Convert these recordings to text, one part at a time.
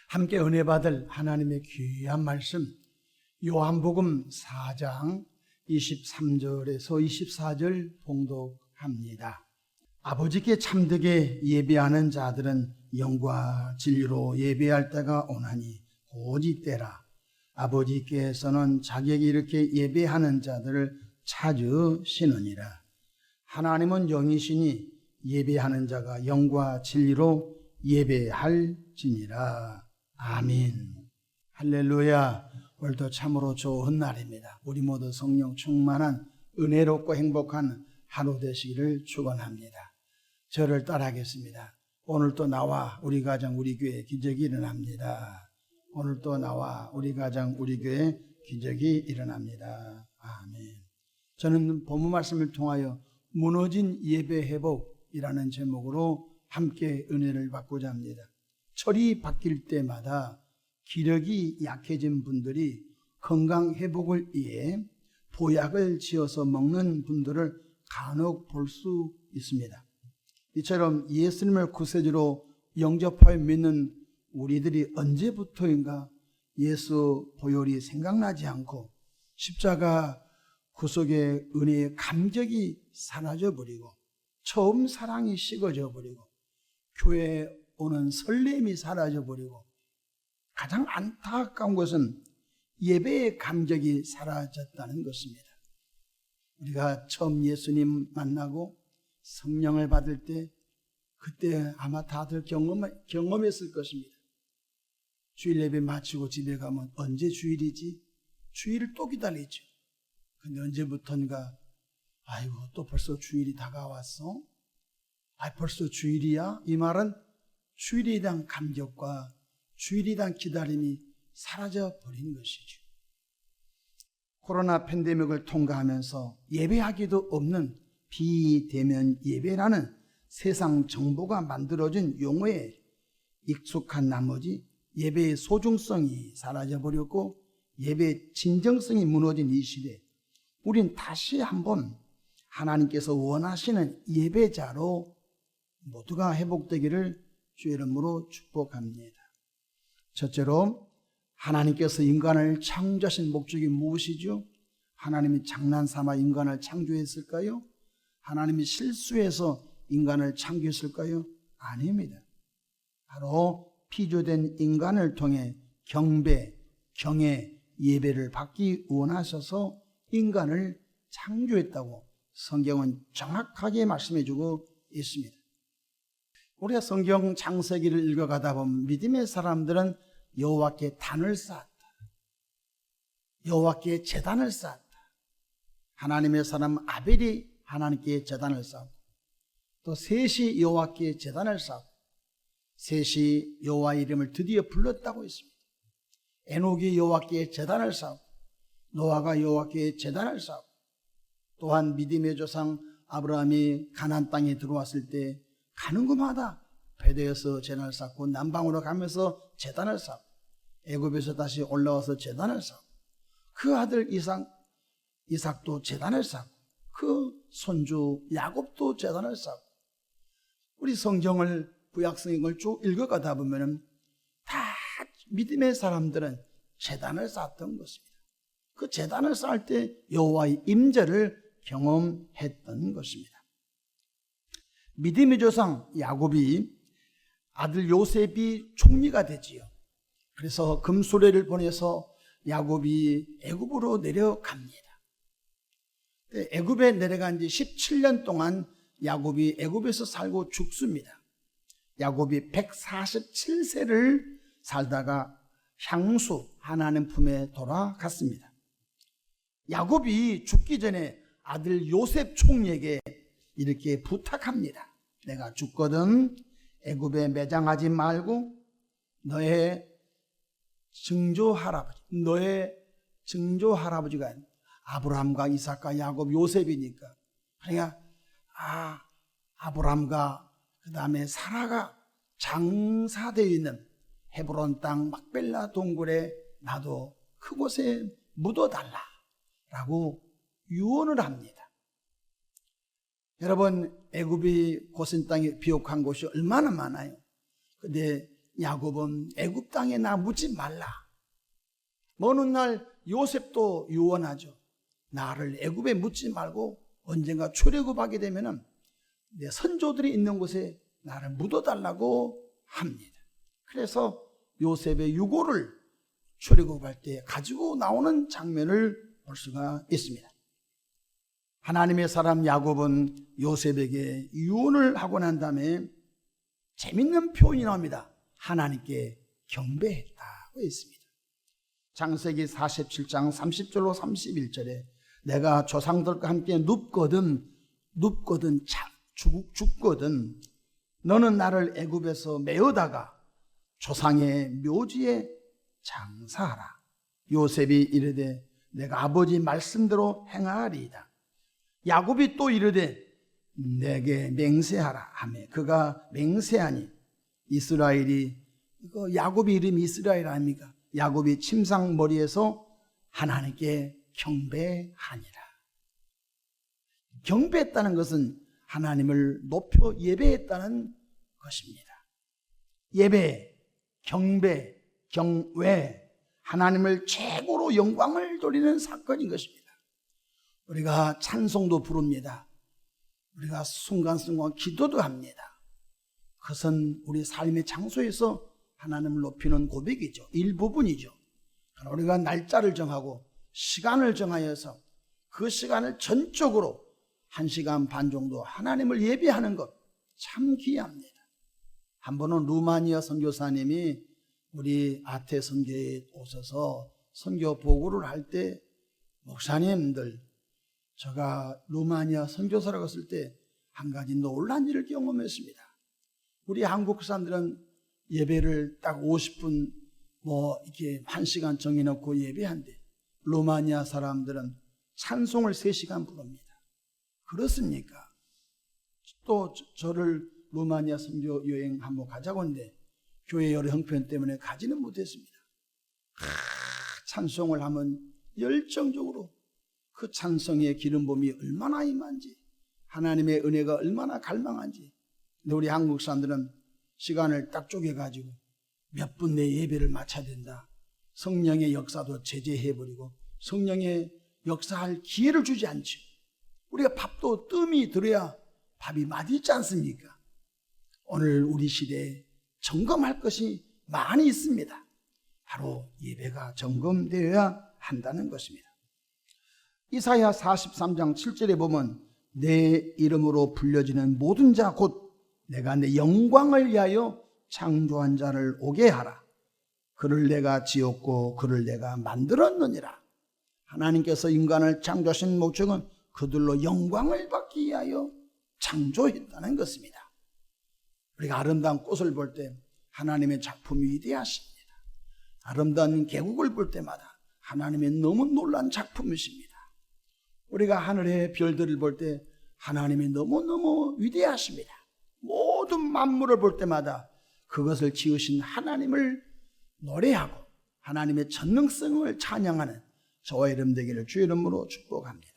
함께 은혜 받을 하나님의 귀한 말씀, 요한복음 4장 23절에서 24절 봉독합니다. 아버지께 참되게 예배하는 자들은 영과 진리로 예배할 때가 오나니 곧 이때라. 아버지께서는 자기에게 이렇게 예배하는 자들을 찾으시느니라. 하나님은 영이시니 예배하는 자가 영과 진리로 예배할지니라. 아멘. 할렐루야. 오늘도 참으로 좋은 날입니다. 우리 모두 성령 충만한 은혜롭고 행복한 하루 되시기를 축원합니다. 저를 따라하겠습니다. 오늘도 나와 우리 가정 우리 교회 기적이 일어납니다. 오늘도 나와 우리 가정 우리 교회 기적이 일어납니다. 아멘. 저는 본문 말씀을 통하여 무너진 예배 회복이라는 제목으로 함께 은혜를 받고자 합니다. 철이 바뀔 때마다 기력이 약해진 분들이 건강 회복을 위해 보약을 지어서 먹는 분들을 간혹 볼 수 있습니다. 이처럼 예수님을 구세주로 영접하여 믿는 우리들이 언제부터인가 예수 보혈이 생각나지 않고 십자가 구속의 은혜의 감격이 사라져버리고 처음 사랑이 식어져 버리고 교회에 오는 설렘이 사라져버리고 가장 안타까운 것은 예배의 감격이 사라졌다는 것입니다. 우리가 처음 예수님 만나고 성령을 받을 때 그때 아마 다들 경험했을 것입니다. 주일 예배 마치고 집에 가면 언제 주일이지? 주일을 또 기다리죠. 근데 언제부턴가 아이고 또 벌써 주일이 다가왔어? 벌써 주일이야? 이 말은 주일에 대한 감격과 주일에 대한 기다림이 사라져버린 것이죠. 코로나 팬데믹을 통과하면서 예배하기도 없는 비대면 예배라는 세상 정보가 만들어진 용어에 익숙한 나머지 예배의 소중성이 사라져버렸고 예배의 진정성이 무너진 이 시대, 우린 다시 한번 하나님께서 원하시는 예배자로 모두가 회복되기를 주의 이름으로 축복합니다. 첫째로 하나님께서 인간을 창조하신 목적이 무엇이죠? 하나님이 장난삼아 인간을 창조했을까요? 하나님이 실수해서 인간을 창조했을까요? 아닙니다. 바로 피조된 인간을 통해 경배, 경애, 예배를 받기 원하셔서 인간을 창조했다고 성경은 정확하게 말씀해주고 있습니다. 우리가 성경 창세기를 읽어가다 보면 믿음의 사람들은 여호와께 단을 쌓았다. 여호와께 제단을 쌓았다. 하나님의 사람 아벨이 하나님께 제단을 쌓았고 또 셋이 여호와께 제단을 쌓았고 셋이 여호와의 이름을 드디어 불렀다고 했습니다. 에녹이 여호와께 제단을 쌓았고 노아가 여호와께 제단을 쌓았고 또한 믿음의 조상 아브라함이 가나안 땅에 들어왔을 때 가는 곳마다 베델에서 제단을 쌓고 남방으로 가면서 제단을 쌓고 애굽에서 다시 올라와서 제단을 쌓고 그 아들 이삭도 제단을 쌓고 그 손주 야곱도 제단을 쌓고 우리 성경을 구약 성경을 쭉 읽어가다 보면은 다 믿음의 사람들은 제단을 쌓았던 것입니다. 그 제단을 쌓을 때 여호와의 임재를 경험했던 것입니다. 믿음의 조상 야곱이 아들 요셉이 총리가 되지요. 그래서 금수레를 보내서 야곱이 애굽으로 내려갑니다. 애굽에 내려간 지 17년 동안 야곱이 애굽에서 살고 죽습니다. 야곱이 147세를 살다가 향수 하나님 품에 돌아갔습니다. 야곱이 죽기 전에 아들 요셉 총리에게 이렇게 부탁합니다. 내가 죽거든 애굽에 매장하지 말고 너의 증조 할아버지가 아브라함과 이삭과 야곱 요셉이니까 그러니까 아브라함과 그 다음에 사라가 장사되어 있는 헤브론 땅 막벨라 동굴에 나도 그곳에 묻어달라라고 유언을 합니다. 여러분 애굽이 고센 땅에 비옥한 곳이 얼마나 많아요. 근데 야곱은 애굽 땅에 나 묻지 말라. 어느 날 요셉도 유언하죠. 나를 애굽에 묻지 말고 언젠가 출애굽하게 되면은 내 선조들이 있는 곳에 나를 묻어달라고 합니다. 그래서 요셉의 유고를 출애굽할 때 가지고 나오는 장면을 볼 수가 있습니다. 하나님의 사람 야곱은 요셉에게 유언을 하고 난 다음에 재밌는 표현이 나옵니다. 하나님께 경배했다고 했습니다. 창세기 47장 30절로 31절에 내가 조상들과 함께 눕거든 죽거든 너는 나를 애굽에서 메어다가 조상의 묘지에 장사하라. 요셉이 이르되 내가 아버지 말씀대로 행하리이다. 야곱이 또 이르되 내게 맹세하라 하매 그가 맹세하니 이스라엘이 야곱이 이름이 이스라엘 아닙니까? 야곱이 침상머리에서 하나님께 경배하니라. 경배했다는 것은 하나님을 높여 예배했다는 것입니다. 예배, 경배, 경외, 하나님을 최고로 영광을 돌리는 사건인 것입니다. 우리가 찬송도 부릅니다. 우리가 순간순간 기도도 합니다. 그것은 우리 삶의 장소에서 하나님을 높이는 고백이죠. 일부분이죠. 우리가 날짜를 정하고 시간을 정하여서 그 시간을 전적으로 1시간 반 정도 하나님을 예배하는 것 참 귀합니다. 한 번은 루마니아 선교사님이 우리 아태 선교에 오셔서 선교 보고를 할 때 목사님들 제가 루마니아 선교사라고 했을 때 한 가지 놀란 일을 경험했습니다. 우리 한국 사람들은 예배를 딱 50분 이렇게 1시간 정해놓고 예배한대. 루마니아 사람들은 찬송을 3시간 부릅니다. 그렇습니까? 또 저를 루마니아 선교 여행 한번 가자고 했는데 교회 여러 형편 때문에 가지는 못했습니다. 찬송을 하면 열정적으로 그 찬송의 기름붐이 얼마나 임한지, 하나님의 은혜가 얼마나 갈망한지. 근데 우리 한국 사람들은 시간을 딱 쪼개가지고 몇 분 내 예배를 마쳐야 된다. 성령의 역사도 제재해버리고 성령의 역사할 기회를 주지 않죠. 우리가 밥도 뜸이 들어야 밥이 맛있지 않습니까? 오늘 우리 시대에 점검할 것이 많이 있습니다. 바로 예배가 점검되어야 한다는 것입니다. 이사야 43장 7절에 보면 내 이름으로 불려지는 모든 자 곧 내가 내 영광을 위하여 창조한 자를 오게 하라. 그를 내가 지었고 그를 내가 만들었느니라. 하나님께서 인간을 창조하신 목적은 그들로 영광을 받기 위하여 창조했다는 것입니다. 우리가 아름다운 꽃을 볼 때 하나님의 작품이 위대하십니다. 아름다운 계곡을 볼 때마다 하나님의 너무 놀라운 작품이십니다. 우리가 하늘의 별들을 볼 때 하나님이 너무너무 위대하십니다. 모든 만물을 볼 때마다 그것을 지으신 하나님을 노래하고 하나님의 전능성을 찬양하는 저와 여러분 되기를 주의 이름으로 축복합니다.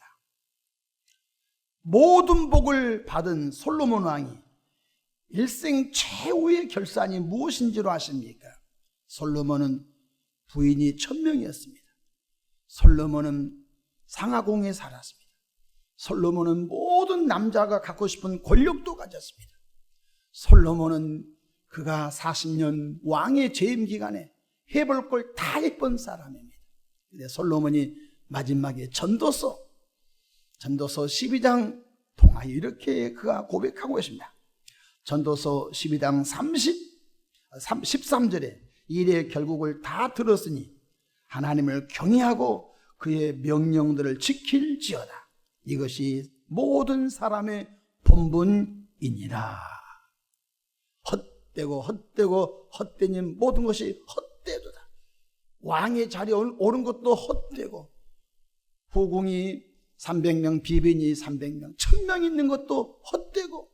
모든 복을 받은 솔로몬 왕이 일생 최후의 결산이 무엇인지로 아십니까? 솔로몬은 부인이 1000명이었습니다. 솔로몬은 상하공에 살았습니다. 솔로몬은 모든 남자가 갖고 싶은 권력도 가졌습니다. 솔로몬은 그가 40년 왕의 재임 기간에 해볼 걸 다 해본 사람입니다. 근데 솔로몬이 마지막에 전도서 12장 통하여 이렇게 그가 고백하고 있습니다. 전도서 12장 13절에 일의 결국을 다 들었으니 하나님을 경외하고 그의 명령들을 지킬지어다. 이것이 모든 사람의 본분이니라. 헛되고 헛되는 모든 것이 헛되도다. 왕의 자리에 오른 것도 헛되고 후궁이 300명, 비빈이 300명, 1000명 있는 것도 헛되고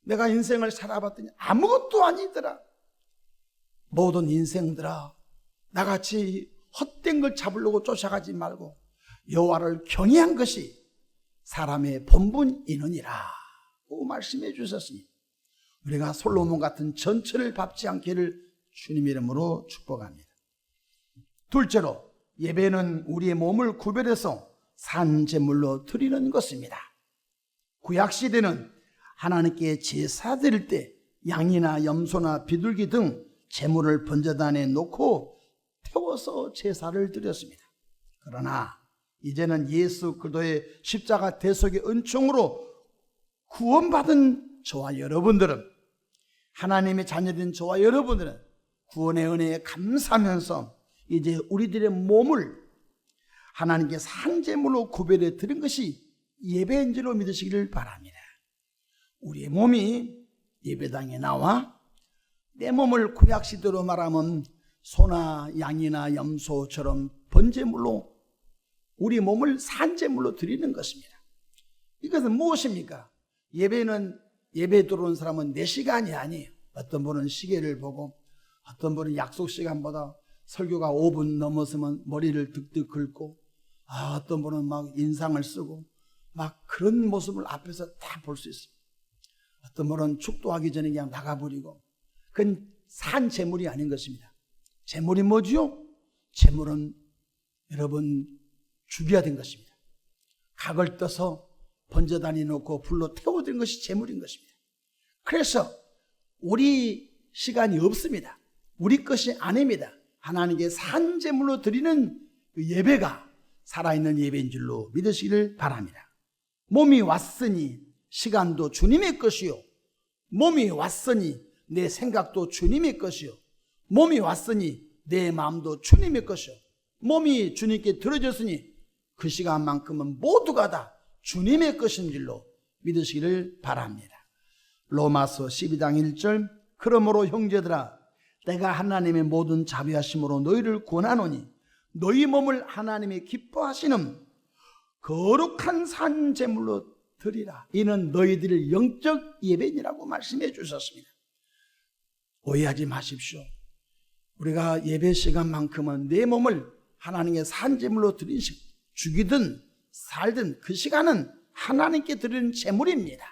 내가 인생을 살아봤더니 아무것도 아니더라. 모든 인생들아 나같이 헛된 걸 잡으려고 쫓아가지 말고 여호와를 경외한 것이 사람의 본분이느니라 고 말씀해 주셨으니 우리가 솔로몬 같은 전처를 밟지 않기를 주님 이름으로 축복합니다. 둘째로, 예배는 우리의 몸을 구별해서 산 제물로 드리는 것입니다. 구약시대는 하나님께 제사 드릴 때 양이나 염소나 비둘기 등 제물을 번제단에 놓고 태워서 제사를 드렸습니다. 그러나 이제는 예수 그리스도의 십자가 대속의 은총으로 구원받은 저와 여러분들은, 하나님의 자녀된 저와 여러분들은 구원의 은혜에 감사하면서 이제 우리들의 몸을 하나님께 산 제물로 구별해 드린 것이 예배인 줄로 믿으시기를 바랍니다. 우리의 몸이 예배당에 나와 내 몸을 구약시대로 말하면 소나 양이나 염소처럼 번제물로 우리 몸을 산제물로 드리는 것입니다. 이것은 무엇입니까? 예배는, 예배 들어온 사람은 내 시간이 아니에요. 어떤 분은 시계를 보고, 어떤 분은 약속 시간보다 설교가 5분 넘었으면 머리를 득득 긁고, 어떤 분은 막 인상을 쓰고 막 그런 모습을 앞에서 다 볼 수 있습니다. 어떤 분은 축도하기 전에 그냥 나가버리고, 그건 산 제물이 아닌 것입니다. 제물이 뭐지요? 제물은 여러분 죽여야 된 것입니다. 각을 떠서 번제단에 놓고 불로 태워드린 것이 제물인 것입니다. 그래서 우리 시간이 없습니다. 우리 것이 아닙니다. 하나님께 산 제물로 드리는 그 예배가 살아있는 예배인 줄로 믿으시기를 바랍니다. 몸이 왔으니 시간도 주님의 것이요, 몸이 왔으니 내 생각도 주님의 것이요, 몸이 왔으니 내 마음도 주님의 것이요, 몸이 주님께 들어졌으니 그 시간만큼은 모두가 다 주님의 것인 줄로 믿으시기를 바랍니다. 로마서 12장 1절, 그러므로 형제들아 내가 하나님의 모든 자비하심으로 너희를 권하노니 너희 몸을 하나님이 기뻐하시는 거룩한 산 제물로 드리라. 이는 너희들의 영적 예배니라고 말씀해 주셨습니다. 오해하지 마십시오. 우리가 예배 시간만큼은 내 몸을 하나님께 산 제물로 드린 죽이든 살든 그 시간은 하나님께 드리는 제물입니다.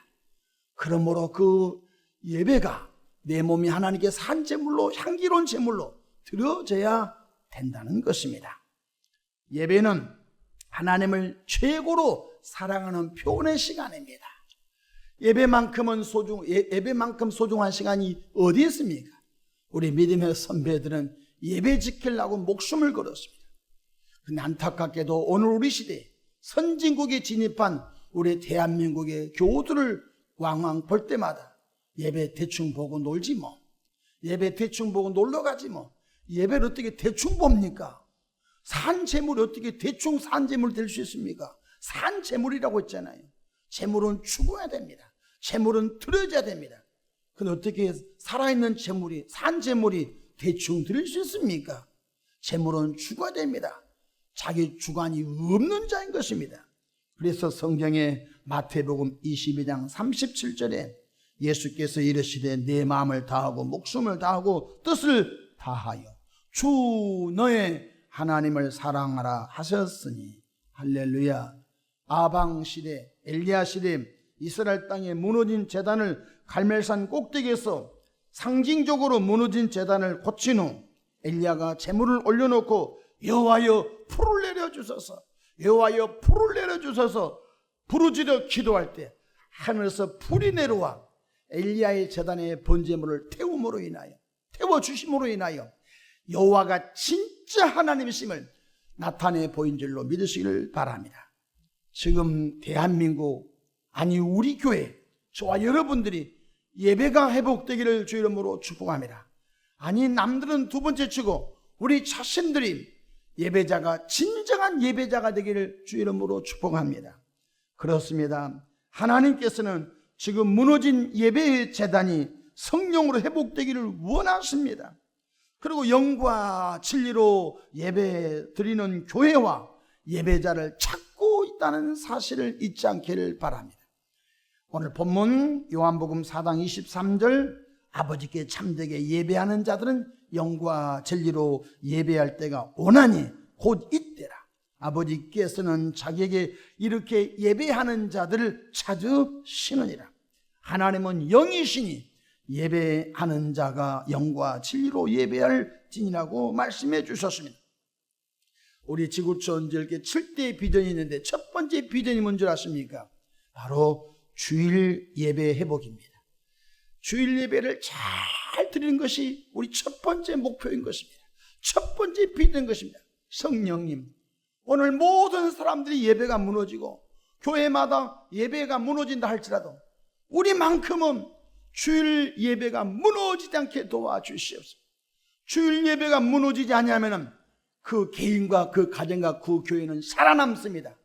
그러므로 그 예배가 내 몸이 하나님께 산 제물로, 향기로운 제물로 드려져야 된다는 것입니다. 예배는 하나님을 최고로 사랑하는 표현의 시간입니다. 예배만큼 소중한 시간이 어디 있습니까? 우리 믿음의 선배들은 예배 지키려고 목숨을 걸었습니다. 그런데 안타깝게도 오늘 우리 시대에 선진국에 진입한 우리 대한민국의 교우들을 왕왕 볼 때마다 예배 대충 보고 놀지 뭐, 예배 대충 보고 놀러 가지 뭐, 예배를 어떻게 대충 봅니까? 산 제물이 어떻게 대충 산 제물 될 수 있습니까? 산 제물이라고 했잖아요. 제물은 죽어야 됩니다. 제물은 드려져야 됩니다. 근데 어떻게 살아있는 제물이, 산 제물이 대충 드릴 수 있습니까? 제물은 죽어야 됩니다. 자기 주관이 없는 자인 것입니다. 그래서 성경에 마태복음 22장 37절에 예수께서 이르시되 내 마음을 다하고 목숨을 다하고 뜻을 다하여 주 너의 하나님을 사랑하라 하셨으니, 할렐루야. 아방 시대, 엘리야 시대 이스라엘 땅에 무너진 제단을 갈멜산 꼭대기에서 상징적으로 무너진 제단을 고친 후 엘리야가 제물을 올려놓고 여호와여 불을 내려주소서, 여호와여 불을 내려주소서 부르짖어 기도할 때 하늘에서 불이 내려와 엘리야의 제단의 번제물을 태워주심으로 인하여 여호와가 진짜 하나님이심을 나타내 보인 줄로 믿으시기를 바랍니다. 지금 대한민국, 아니 우리 교회, 저와 여러분들이 예배가 회복되기를 주 이름으로 축복합니다. 아니 남들은 두 번째 치고 우리 자신들이 예배자가, 진정한 예배자가 되기를 주 이름으로 축복합니다. 그렇습니다. 하나님께서는 지금 무너진 예배의 제단이 성령으로 회복되기를 원하십니다. 그리고 영과 진리로 예배 드리는 교회와 예배자를 찾고 있다는 사실을 잊지 않기를 바랍니다. 오늘 본문 요한복음 4장 23절, 아버지께 참되게 예배하는 자들은 영과 진리로 예배할 때가 오나니 곧 이때라. 아버지께서는 자기에게 이렇게 예배하는 자들을 찾으시느니라. 하나님은 영이시니 예배하는 자가 영과 진리로 예배할지니라고 말씀해 주셨습니다. 우리 지구촌절교 7대 비전이 있는데 첫 번째 비전이 뭔지 아십니까? 바로 주일 예배 회복입니다. 주일 예배를 잘 드리는 것이 우리 첫 번째 목표인 것입니다. 첫 번째 비전인 것입니다. 성령님, 오늘 모든 사람들이 예배가 무너지고 교회마다 예배가 무너진다 할지라도 우리만큼은 주일 예배가 무너지지 않게 도와주시옵소서. 주일 예배가 무너지지 않으면 그 개인과 그 가정과 그 교회는 살아남습니다.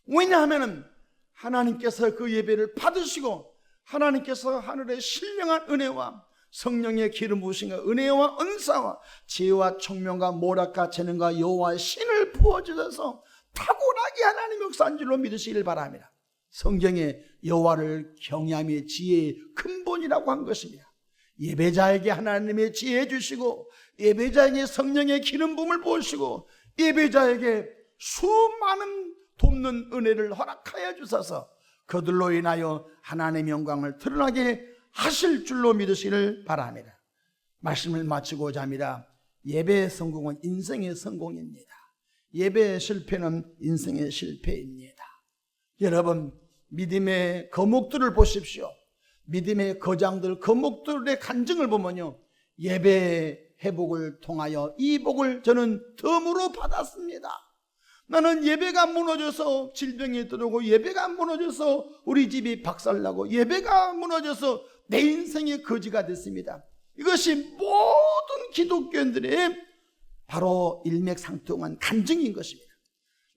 왜냐하면 하나님께서 그 예배를 받으시고 하나님께서 하늘의 신령한 은혜와 성령의 기름 부으심과 은혜와 은사와 지혜와 총명과 모략과 재능과 여호와의 신을 부어주셔서 탁월하게 하나님의 역사한 줄로 믿으시길 바랍니다. 성경에 여호와를 경외함이 지혜의 근본이라고 한 것입니다. 예배자에게 하나님의 지혜 주시고 예배자에게 성령의 기름 부음을 부으시고 예배자에게 수많은 돕는 은혜를 허락하여 주셔서 그들로 인하여 하나님의 영광을 드러나게 하실 줄로 믿으시기를 바랍니다. 말씀을 마치고자 합니다. 예배의 성공은 인생의 성공입니다. 예배의 실패는 인생의 실패입니다. 여러분, 믿음의 거목들을 보십시오. 믿음의 거장들, 거목들의 간증을 보면요, 예배의 회복을 통하여 이 복을 저는 덤으로 받았습니다. 나는 예배가 무너져서 질병이 들어오고 예배가 무너져서 우리 집이 박살나고 예배가 무너져서 내 인생의 거지가 됐습니다. 이것이 모든 기독교인들의 바로 일맥상통한 간증인 것입니다.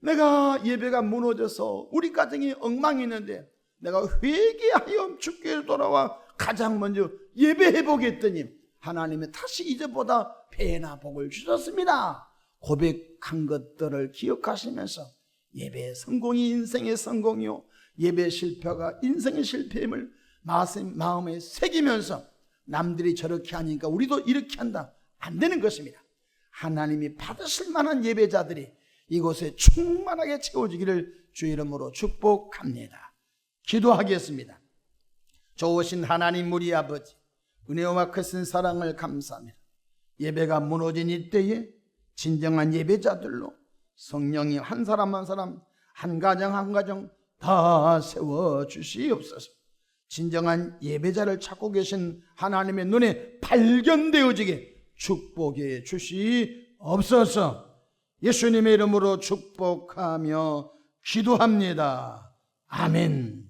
내가 예배가 무너져서 우리 가정이 엉망이 있는데 내가 회개하여 주께 돌아와 가장 먼저 예배 회복했더니 하나님이 다시 이제보다 배나 복을 주셨습니다. 고백한 것들을 기억하시면서 예배의 성공이 인생의 성공이요 예배 실패가 인생의 실패임을 마음에 새기면서 남들이 저렇게 하니까 우리도 이렇게 한다, 안 되는 것입니다. 하나님이 받으실 만한 예배자들이 이곳에 충만하게 채워지기를 주의 이름으로 축복합니다. 기도하겠습니다. 좋으신 하나님 우리 아버지, 은혜와 크신 사랑을 감사합니다. 예배가 무너진 이때에 진정한 예배자들로 성령이 한 사람 한 사람, 한 가정 한 가정 다 세워주시옵소서. 진정한 예배자를 찾고 계신 하나님의 눈에 발견되어지게 축복해 주시옵소서. 예수님의 이름으로 축복하며 기도합니다. 아멘.